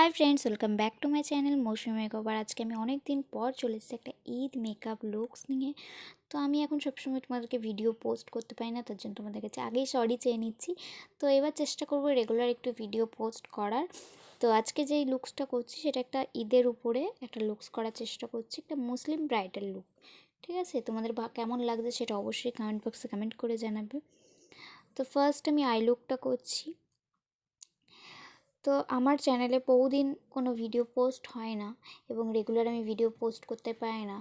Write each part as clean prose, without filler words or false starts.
High friends, welcome back to my channel Mousumi makeover. আজকে আমি অনেক দিন পর চলে এসেছি একটা ঈদ মেকআপ লুকস নিয়ে। তো আমি এখন সবসময় তোমাদেরকে ভিডিও পোস্ট করতে পারি না, তার জন্য তোমাদের কাছে আগেই সরি চেয়ে নিচ্ছি। তো এবার চেষ্টা করবো রেগুলার একটু ভিডিও পোস্ট করার। তো আজকে যেই লুকসটা করছি সেটা একটা ঈদের উপরে একটা লুকস করার চেষ্টা করছি, একটা মুসলিম ব্রাইডাল লুক। ঠিক আছে, তোমাদের কেমন লাগছে সেটা অবশ্যই কমেন্ট বক্সে কমেন্ট করে জানাবে। তো ফার্স্ট আমি আই লুকটা করছি। তো আমার চ্যানেলে বহুদিন কোনো ভিডিও পোস্ট হয় না এবং রেগুলার আমি ভিডিও পোস্ট করতে পারি না,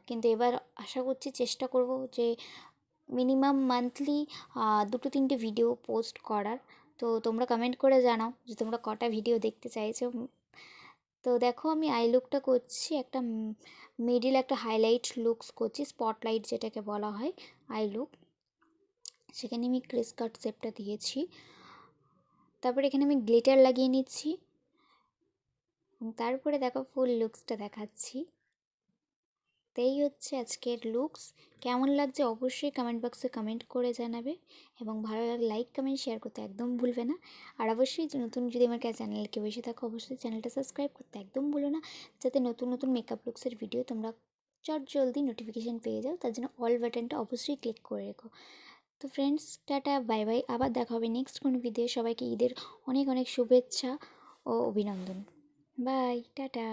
কিন্তু এবার আশা করছি, চেষ্টা করব যে মিনিমাম মান্থলি 2-3টে ভিডিও পোস্ট করার। তো তোমরা কমেন্ট করে জানাও যে তোমরা কটা ভিডিও দেখতে চাইছো। তো দেখো, আমি আই লুকটা করছি একটা মিডিল একটা হাইলাইট লুকস করছি, স্পটলাইট যেটাকে বলা হয় আই লুক। সেখানে আমি ক্রিস কাট শেপটা দিয়েছি। তারপরে এখানে আমি গ্লিটার লাগিয়ে নিচ্ছি এবং তারপরে দেখো ফুল লুকসটা দেখাচ্ছি। তো এই হচ্ছে আজকের লুকস। কেমন লাগছে অবশ্যই কমেন্ট বক্সে কমেন্ট করে জানাবে এবং ভালো লাগলে লাইক কমেন্ট শেয়ার করতে একদম ভুলবে না। আর অবশ্যই নতুন যদি আমার চ্যানেলকে বেশি থাকো, অবশ্যই চ্যানেলটা সাবস্ক্রাইব করতে একদম ভুলো না, যাতে নতুন নতুন মেকআপ লুকসের ভিডিও তোমরা চট জলদি নোটিফিকেশান পেয়ে যাও। তার জন্য অল বাটনটা অবশ্যই ক্লিক করে রেখো। তো ফ্রেন্ডস, টাটা, বাই বাই। আবার দেখা হবে নেক্সট কোনো ভিডিও। সবাইকে ঈদের অনেক অনেক শুভেচ্ছা ও অভিনন্দন। Bye, tata.